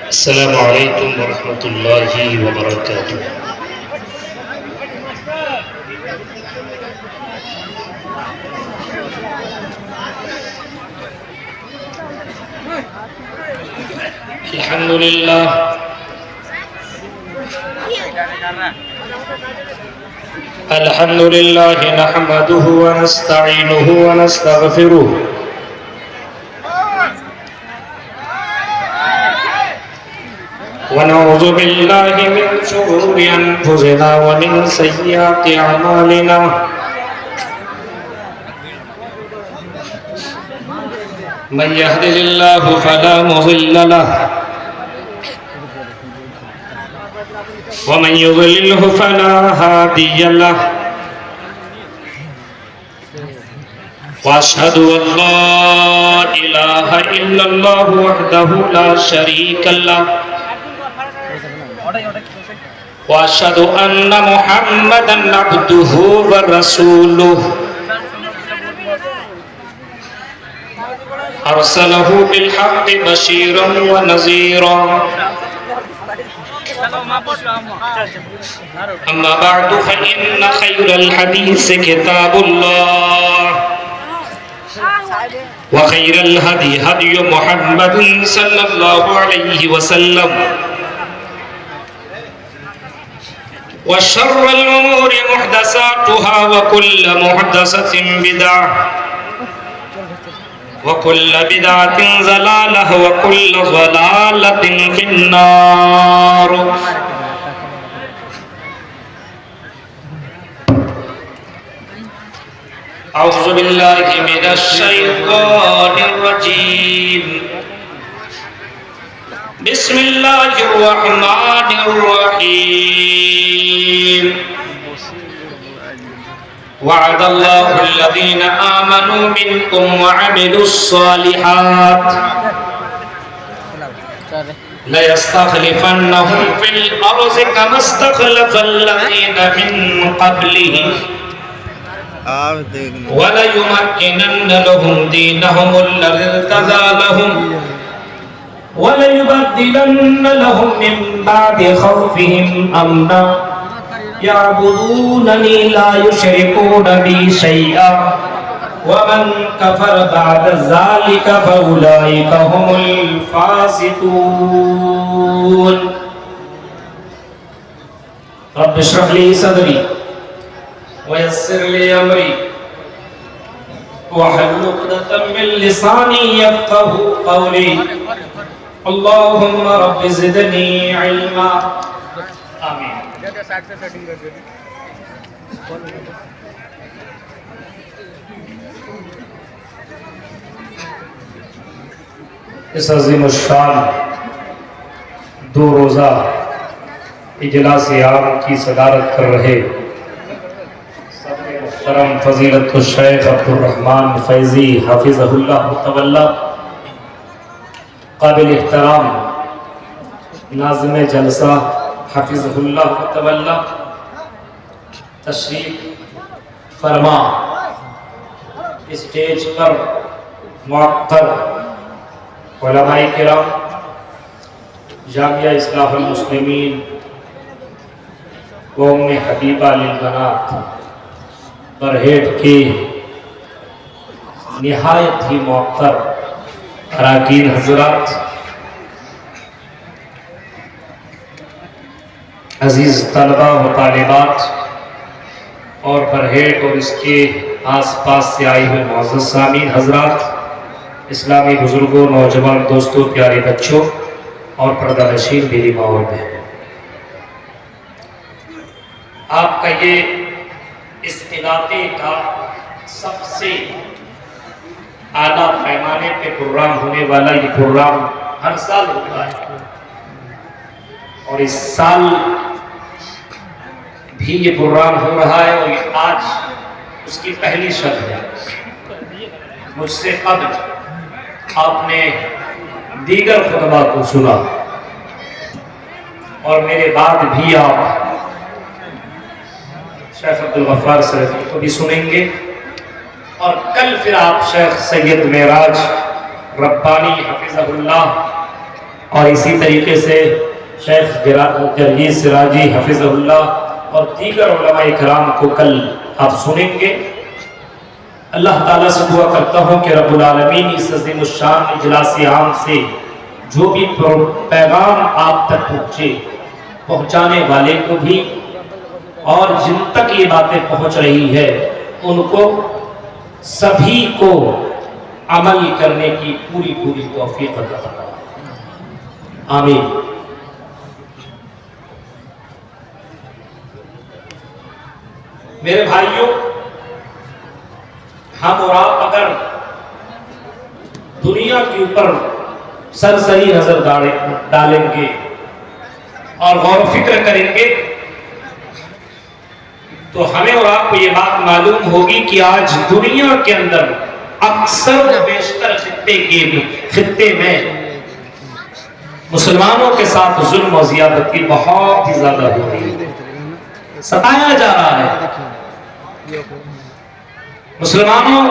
السلام علیکم ورحمۃ اللہ وبرکاتہ۔ الحمد للہ الحمد للہ نحمده ونستعینه ونستغفره ونعوذ باللہ من شرور انفسنا ومن سیئات اعمالنا من يهده الله فلا مضل له ومن يضلله فلا هادي له واشهد ان لا اله الا الله وحده لا شريك له واشهد ان محمدا عبده ورسوله ارسله بالحق بشيرا ونذيرا اما بعد فان خير الحديث كتاب الله وخير الهدي هدي محمد صلى الله عليه وسلم وشر الأمور محدثاتها وكل محدثة بدعة وكل بدعة ضلالة وكل ضلالة في النار۔ أعوذ بالله من الشيطان الرجيم، بسم الله الرحمن الرحيم۔ وعد الله الذين آمنوا منكم وعملوا الصالحات ليستخلفنهم في الأرض كما استخلف الذين من قبلهم وليمكنن لهم دينهم الذي ارتضى لهم وَلَيُبَدِّلَنَّ لَهُم مِّن بَعْدِ خَوْفِهِمْ أَمْنًا يَعْبُدُونَنِي لَا يُشْرِكُونَ بِي شَيْئًا وَمَن كَفَرَ بَعْدَ ذَلِكَ فَأُولَٰئِكَ هُمُ الْفَاسِقُونَ۔ رب اشرح لي صدري ويسر لي أمري واحلل عقدة من لساني يفقهوا قولي اللهم رب زدني علما آمین۔ اس عظیم الشان دو روزہ اجلاس عام کی صدارت کر رہے صدر محترم فضیلت الشیخ عبدالرحمن فیضی حفظہ اللہ متولی، قابل احترام ناظم جلسہ حفظہ اللہ متولی، تشریف فرما اسٹیج پر معطر علماء کرام، جامعہ اصلاح المسلمین و ام حبیبہ للبنات برہیٹ کی نہایت ہی معطر اراکین حضرات، عزیز طلبہ و طالبات اور برہیٹ اور اس کے آس پاس سے آئے ہوئے معزز سامعین حضرات، اسلامی بزرگوں، نوجوان دوستوں، پیارے بچوں اور پردہ نشین میری ماں اور بہن، آپ کا یہ اس علاقے کا سب سے اعلیٰ پیمانے پہ پروگرام ہونے والا یہ پروگرام ہر سال ہوتا ہے، اور اس سال بھی یہ پروگرام ہو رہا ہے اور یہ آج اس کی پہلی شب ہے۔ مجھ سے قبل آپ نے دیگر خطبہ کو سنا اور میرے بعد بھی آپ شیخ عبدالغفار سلفی کو بھی سنیں گے، اور کل پھر آپ شیخ سید معراج ربانی حفظہ اللہ اور اسی طریقے سے شیخ جرجیز سراجی حفظہ اللہ اور دیگر علماء کرام کو کل آپ سنیں گے۔ اللہ تعالیٰ سے دعا کرتا ہوں کہ رب العالمین اس عظیم الشان اجلاس عام سے جو بھی پیغام آپ تک پہنچانے والے کو بھی اور جن تک یہ باتیں پہنچ رہی ہے ان کو سبھی کو عمل کرنے کی پوری توفیق عطا فرمائے، آمین۔ میرے بھائیوں، ہم اور آپ اگر دنیا کے اوپر سرسری نظر ڈالیں گے اور غور و فکر کریں گے تو ہمیں اور آپ کو یہ بات معلوم ہوگی کہ آج دنیا کے اندر اکثر و بیشتر خطے میں مسلمانوں کے ساتھ ظلم و زیادتی بہت ہی زیادہ ہو رہی ہے، ستایا جا رہا ہے۔ مسلمانوں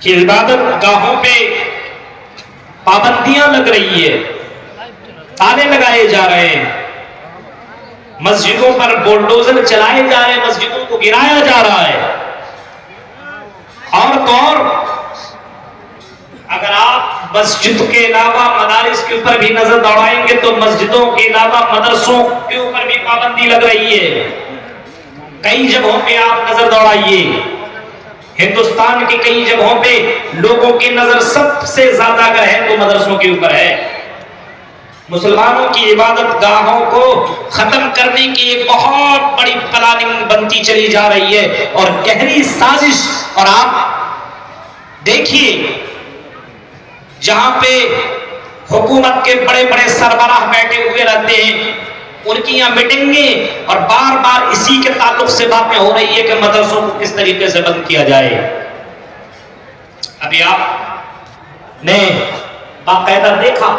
کی عبادت گاہوں پہ پابندیاں لگ رہی ہے، تالے لگائے جا رہے ہیں، مسجدوں پر بولڈوزر چلائے جا رہے ہیں، مسجدوں کو گرایا جا رہا ہے۔ اور تو اور اگر آپ مسجد کے علاوہ مدارس کے اوپر بھی نظر دوڑائیں گے تو مسجدوں کے علاوہ مدرسوں کے اوپر بھی پابندی لگ رہی ہے۔ کئی جگہوں پہ آپ نظر دوڑائیے، ہندوستان کی کئی جگہوں پہ لوگوں کی نظر سب سے زیادہ اگر ہے تو مدرسوں کے اوپر ہے۔ مسلمانوں کی عبادت گاہوں کو ختم کرنے کی ایک بہت بڑی پلاننگ بنتی چلی جا رہی ہے اور گہری سازش۔ اور آپ دیکھیے جہاں پہ حکومت کے بڑے بڑے سربراہ بیٹھے ہوئے رہتے ہیں، ان کی یہاں میٹنگیں اور بار بار اسی کے تعلق سے باتیں ہو رہی ہے کہ مدرسوں کو کس طریقے سے بند کیا جائے۔ ابھی آپ نے باقاعدہ دیکھا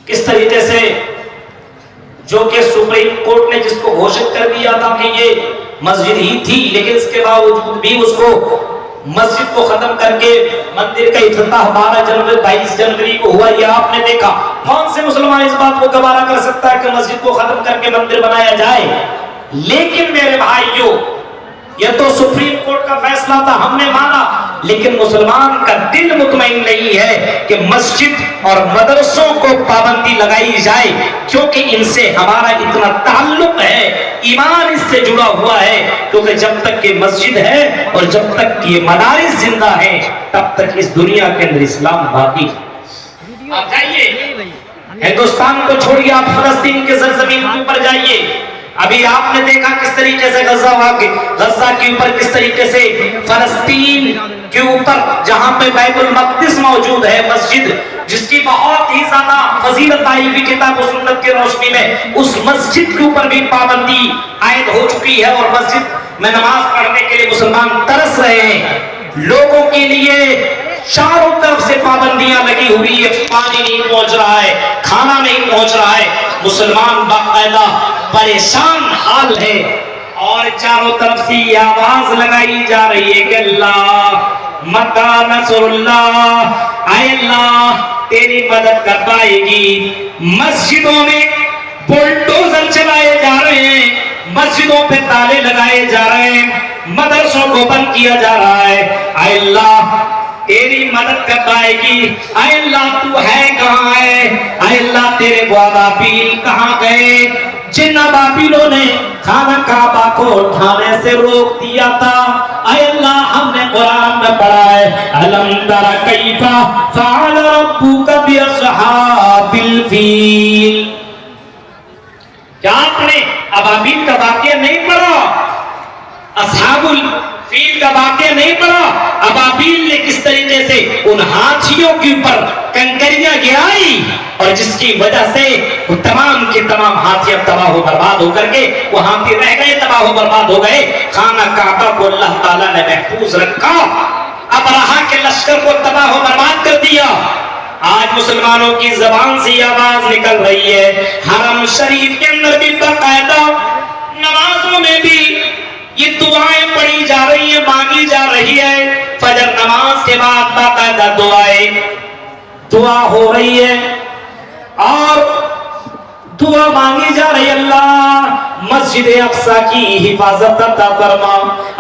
کس طریقے سے جو کہ سپریم کورٹ نے جس کو گھوشت کر دیا تھا کہ یہ مسجد ہی تھی، لیکن اس کے باوجود بھی اس کو مسجد کو ختم کر کے مندر کا افتتاح 22 جنوری کو ہوا۔ یہ آپ نے دیکھا، کون سے مسلمان اس بات کو گوارا کر سکتا ہے کہ مسجد کو ختم کر کے مندر بنایا جائے؟ لیکن میرے بھائیوں، یہ تو سپریم کورٹ کا فیصلہ تھا، ہم نے مانا، لیکن مسلمان کا دل مطمئن نہیں ہے کہ مسجد اور مدرسوں کو پابندی لگائی جائے، کیونکہ ان سے ہمارا اتنا تعلق ہے، ایمان اس سے جڑا ہوا ہے، کیونکہ جب تک کہ مسجد ہے اور جب تک کہ یہ مدارس زندہ ہیں تب تک اس دنیا کے اندر اسلام باقی ہے۔ آپ جائیے ہندوستان کو چھوڑیے، آپ فلسطین کے سرزمین کے اوپر جائیے، ابھی آپ نے دیکھا کس طریقے سے غزہ کے اوپر کس طریقے سے فلسطین کے اوپر جہاں پہ بیت المقدس موجود ہے، مسجد جس کی بہت ہی زیادہ فضیلت آئی ہوئی کتاب و سنت کی روشنی میں، اس مسجد کے اوپر بھی پابندی عائد ہو چکی ہے اور مسجد میں نماز پڑھنے کے لیے مسلمان ترس رہے ہیں۔ لوگوں کے لیے چاروں طرف سے پابندیاں لگی ہوئی ہے، پانی نہیں پہنچ رہا ہے، کھانا نہیں پہنچ رہا ہے، مسلمان باقاعدہ پریشان حال ہے، اور چاروں طرف سے یہ آواز لگائی جا رہی ہے کہ اللہ متى نصر اللہ، اے اللہ تیری مدد کب آئے گی؟ مسجدوں میں بلڈوزر چلائے جا رہے ہیں، مسجدوں پہ تالے لگائے جا رہے ہیں، مدرسوں کو بند کیا جا رہا ہے، اے اللہ تیری مدد کب آئے گی؟ اے اللہ تو ہے کہاں ہے؟ اے اللہ تیرے ابابیل کہاں گئے جن ابابیلوں نے خانہ کعبہ کو اٹھانے سے روک دیا تھا؟ اے اللہ ہم نے قرآن میں پڑھا ہے الم تر کیف فعل ربک باصحاب الفیل، کیا آپ نے ابابیل کا واقعہ نہیں پڑھا؟ اصحاب فیل کا واقعہ نہیں پڑا، ابابیل نے کس طریقے سے ان ہاتھیوں کے اوپر کنکریاں گرائی اور جس کی وجہ سے وہ تمام کے تمام ہاتھیاں تباہ و برباد ہو کر کے وہ ہاتھی رہ گئے، تباہ و برباد ہو گئے۔ خانہ کعبہ کو اللہ تعالیٰ نے محفوظ رکھا، ابرہہ کے لشکر کو تباہ و برباد کر دیا۔ آج مسلمانوں کی زبان سے آواز نکل رہی ہے، حرم شریف کے اندر بھی باقاعدہ نمازوں میں بھی یہ دعائیں پڑھی جا رہی ہیں، مانگی جا رہی ہے۔ فجر نماز کے بعد باقاعدہ دعا ہو رہی ہے اور دعا مانگی جا رہی ہے، اللہ مسجد اقصی کی حفاظت عطا فرما،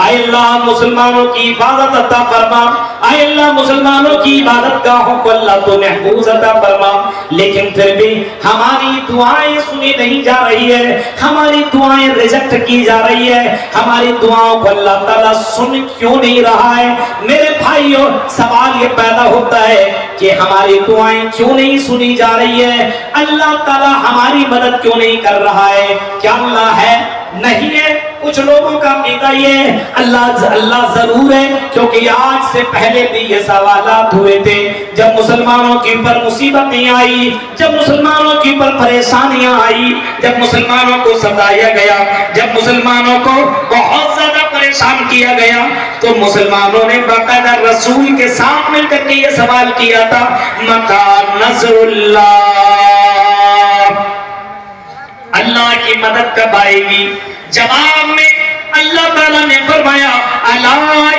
اے اللہ مسلمانوں کی حفاظت عطا فرما، اے اللہ مسلمانوں کی عبادت گاہوں کو اللہ تو محفوظ عطا فرما۔ لیکن پھر بھی ہماری دعائیں سنی نہیں جا رہی ہے، ہماری دعائیں ریجیکٹ کی جا رہی ہے، ہماری دعاؤں کو اللہ تعالیٰ سن کیوں نہیں رہا ہے؟ میرے بھائیوں، سوال یہ پیدا ہوتا ہے کہ ہماری دعائیں کیوں نہیں سنی جا رہی ہے؟ اللہ تعالیٰ ہماری مدد کیوں نہیں کر رہا ہے؟ کیا اللہ ہے؟ نہیں ہے۔ کچھ لوگوں کا عقیدہ یہ ہے اللہ ضرور ہے، کیونکہ آج سے پہلے بھی یہ سوالات ہوئے تھے۔ جب مسلمانوں کے اوپر مصیبتیں آئی، جب مسلمانوں کے اوپر پریشانیاں آئی، جب مسلمانوں کو ستایا گیا، جب مسلمانوں کو بہت زیادہ پریشان کیا گیا، تو مسلمانوں نے باقاعدہ رسول کے ساتھ مل کر کے یہ سوال کیا تھا، متی نصر اللہ، اللہ کی مدد کب آئے گی؟ جواب میں اللہ تعالیٰ نے فرمایا، الا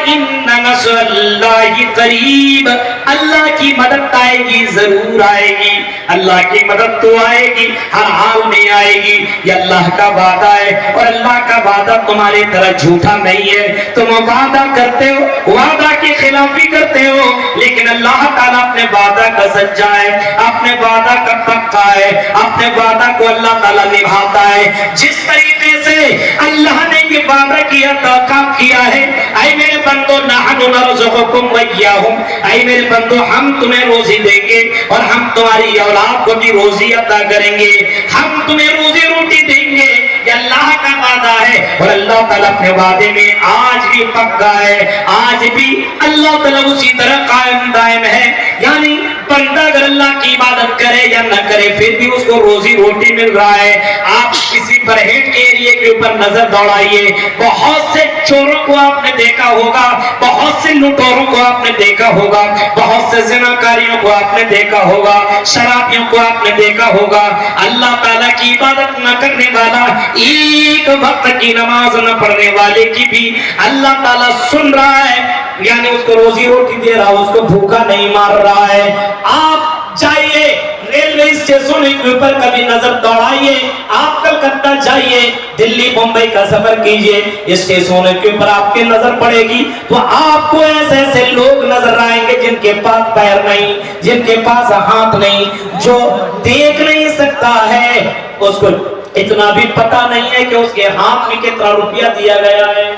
ان نصر اللہ قریب، اللہ کی مدد آئے گی، ضرور آئے گی، اللہ کی مدد تو آئے گی، ہر حال میں آئے گی، یہ اللہ کا وعدہ ہے۔ اور اللہ کا وعدہ تمہاری طرح جھوٹا نہیں ہے، تم وعدہ کرتے ہو، وعدہ کی خلافی کرتے ہو، لیکن اللہ تعالیٰ اپنے وعدہ کا سچا ہے، اپنے وعدہ کا پکا ہے، اپنے وعدہ کو اللہ تعالیٰ نبھاتا ہے۔ جس طریقے سے اللہ نے یہ وعدہ کیا تھا، کام کیا ہے، اے میرے بندو نحن نرزقکم وإیاہم، اے میرے بندو ہم تمہیں روزی دیں گے اور ہم تمہاری اولاد کو بھی روزی عطا کریں گے، ہم تمہیں روزی روٹی دیں گے، یہ اللہ کا وعدہ ہے۔ اور اللہ تعالیٰ اپنے وعدے میں آج بھی پکا ہے، آج بھی اللہ تعالیٰ اسی طرح قائم دائم ہے۔ یعنی بندہ اگر اللہ کی عبادت کرے یا نہ کرے پھر بھی اس کو روزی روٹی مل رہا ہے۔ آپ کسی پرہیز کے ایریے کے اوپر نظر دوڑائیے، بہت سے چوروں کو آپ نے دیکھا ہوگا، بہت سے لوٹوروں کو آپ نے دیکھا ہوگا، بہت سے زناکاریوں کو آپ نے دیکھا ہوگا، شرابیوں کو آپ نے دیکھا ہوگا۔ اللہ تعالیٰ کی عبادت نہ کرنے والا، ایک وقت کی نماز نہ پڑھنے والے کی بھی اللہ تعالیٰ سن رہا ہے، یعنی اس کو روزی روٹی دے رہا ہے، اس کو بھوکا نہیں مار رہا ہے۔ آپ جائیے ریلوے اسٹیشن کے اوپر کبھی نظر دوڑائیے، آپ کلکتہ جائیے، دلی بمبئی کا سفر کیجئے، اسٹیشن کے اوپر آپ کی نظر پڑے گی تو آپ کو ایسے ایسے لوگ نظر آئیں گے جن کے پاس پیر نہیں، جن کے پاس ہاتھ نہیں، جو دیکھ نہیں سکتا ہے، اس کو اتنا بھی پتا نہیں ہے کہ اس کے ہاتھ میں کتنا روپیہ دیا گیا ہے۔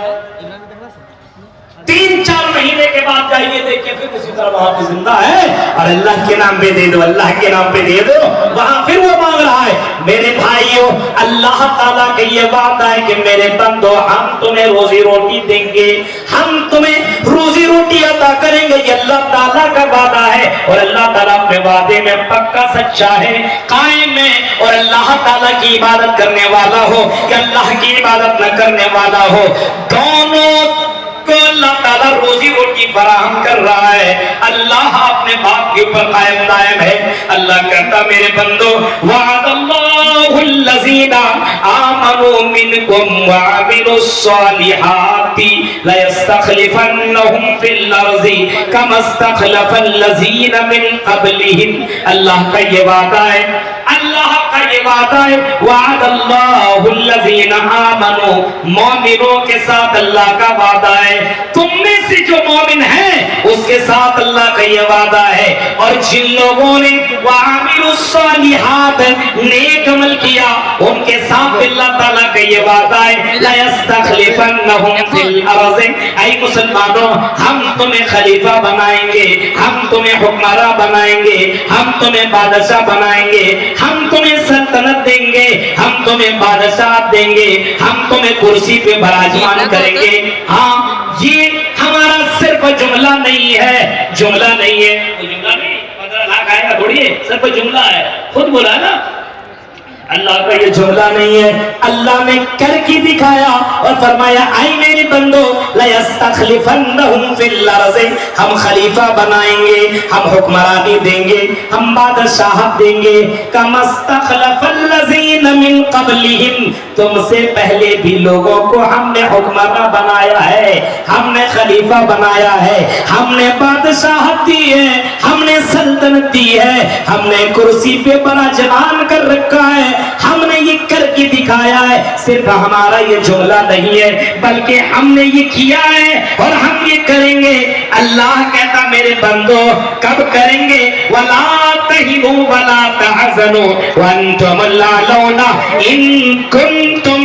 3-4 مہینے کے بعد جائیے دیکھیے پھر اسی طرح وہاں پہ زندہ ہے اور اللہ کے نام پہ دے دو، اللہ کے نام پہ دے دو، وہاں پھر وہ مانگ رہا ہے۔ میرے بھائیوں، اللہ تعالیٰ کا یہ وعدہ ہے کہ میرے بندو ہم تمہیں روزی روٹی دیں گے، ہم تمہیں روزی روٹی عطا کریں گے، یہ اللہ تعالیٰ کا وعدہ ہے۔ اور اللہ تعالیٰ اپنے وعدے میں پکا سچا ہے، قائم ہے۔ اور اللہ تعالیٰ کی عبادت کرنے والا ہو کہ اللہ کی عبادت نہ کرنے والا ہو، دونوں کو اللہ تعالیٰ روزی روٹی فراہم کر رہا ہے۔ اللہ اپنے باپ کے اوپر قائم دائم ہے۔ اللہ کہتا میرے بندو، وعد اللہ الذین آمنوا منکم وعملوا الصالحات لیستخلفنہم فی الارض کما استخلف الذین من قبلہم۔ اللہ کا یہ وعدہ ہے، اللہ کا یہ وعدہ ہے، وعد اللہ الذین آمنوا، مومنوں کے ساتھ اللہ کا وعدہ ہے۔ تم میں سے جو مومن ہیں اس کے ساتھ اللہ کا یہ وعدہ ہے، اور جن لوگوں نے وعملوا الصالحات نیک عمل کیا ان کے ساتھ اللہ تعالیٰ کا یہ وعدہ ہے، لَيَسْتَخْلِفَنَّهُمْ فِي الْأَرْضِ، اے مسلمانوں ہم تمہیں خلیفہ بنائیں گے، ہم تمہیں حکمراں بنائیں گے، ہم تمہیں بادشاہ بنائیں گے، ہم تمہیں سلطنت دیں گے، ہم تمہیں بادشاہ دیں گے، ہم تمہیں کرسی پہ براجمان کریں گے۔ ہاں یہ ہمارا صرف جملہ نہیں ہے، جملہ نہیں ہے، جملہ نہیں 15 لاکھ آئے گا تھوڑی ہے، صرف جملہ ہے، خود بولا نا اللہ کا یہ جملہ نہیں ہے، اللہ نے کر کے دکھایا اور فرمایا اے میرے بندو لَيَسْتَخْلِفَنَّهُمْ فِي الْأَرْضِ، ہم خلیفہ بنائیں گے، ہم حکمرانی دیں گے، ہم بادشاہت دیں گے، كَمَا اسْتَخْلَفَ الَّذِينَ مِنْ قَبْلِهِمْ، تم سے پہلے بھی لوگوں کو ہم نے حکمراں بنایا ہے، ہم نے خلیفہ بنایا ہے، ہم نے بادشاہت دی ہے، ہم نے سلطنت دی ہے، ہم نے کرسی پہ بڑا جوان کر رکھا ہے، ہم نے یہ کر کے دکھایا ہے، صرف ہمارا یہ جملہ نہیں ہے بلکہ ہم نے یہ کیا ہے اور ہم یہ کریں گے۔ اللہ کہتا میرے بندو کب کریں گے؟ وَلَا تَهِنُوا وَلَا تَحْزَنُوا وَأَنْتُمُ الْأَعْلَوْنَ إِن كُنتُم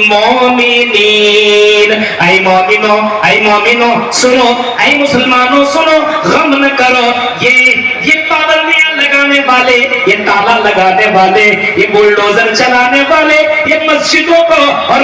مومنین۔ اے مومنوں، اے مومنوں سنو، اے مسلمانوں سنو، غم نہ کرو، یہ پابندیاں لگانے والے، یہ تالا لگانے والے، یہ بلڈوزر چلانے والے، یہ مسجدوں کو اور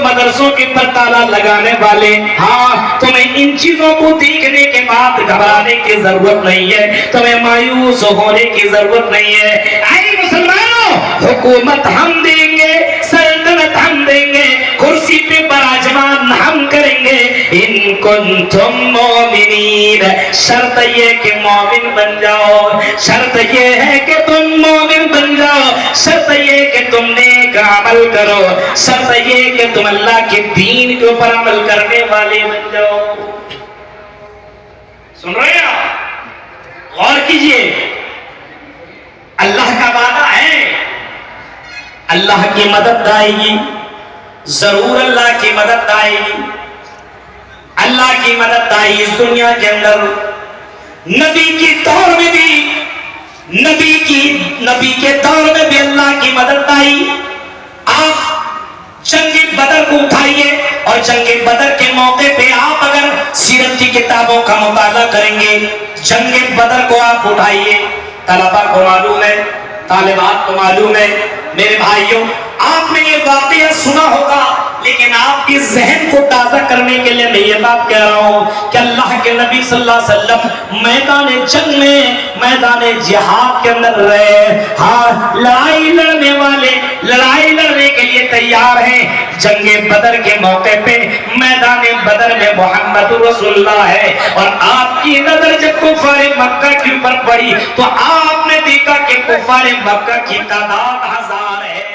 مدرسوں کے پر تالا لگانے والے، ہاں تمہیں ان چیزوں کو دیکھنے کے بعد گھبرانے کی ضرورت نہیں ہے، تمہیں مایوس ہونے کی ضرورت نہیں ہے۔ اے مسلمانوں، حکومت ہم دیں گے، سلطنت ہم دیں گے، کرسی پہ براجمان ہم کریں گے، ان کنتم مومنین، شرط یہ کہ مومن بن جاؤ، شرط یہ ہے کہ تم مومن بن جاؤ، شرط یہ کہ تم نیک عمل کرو، شرط یہ کہ تم اللہ کے دین کے اوپر عمل کرنے والے بن جاؤ۔ سن رہے ہیں آپ؟ غور کیجئے، اللہ کا وعدہ ہے، اللہ کی مدد آئے گی، ضرور اللہ کی مدد آئے گی، اللہ کی مدد آئی اس دنیا کے اندر۔ نبی کی دور میں بھی، نبی کے دور میں بھی اللہ کی مدد آئی۔ آپ جنگ بدر کو اٹھائیے اور جنگ بدر کے موقع پہ آپ اگر سیرت کی کتابوں کا مطالعہ کریں گے، جنگ بدر کو آپ اٹھائیے، طلباء کو معلوم ہے، طالبات کو معلوم ہے، میرے بھائیوں آپ نے یہ واقعہ سنا ہوگا، لیکن آپ کے ذہن کو تازہ کرنے کے لیے میں یہ بات کہہ رہا ہوں کہ اللہ کے نبی صلی اللہ علیہ وسلم میدان جنگ میں، میدان جہاد کے اندر رہے، ہاں لڑائی لڑنے والے لڑائی لڑنے کے لیے تیار ہیں۔ جنگ بدر کے موقع پہ میدان بدر میں محمد رسول اللہ ہے، اور آپ کی نظر جب کفار مکہ کے اوپر پڑی تو آپ نے دیکھا کہ کفار مکہ کی تعداد 1000 ہے۔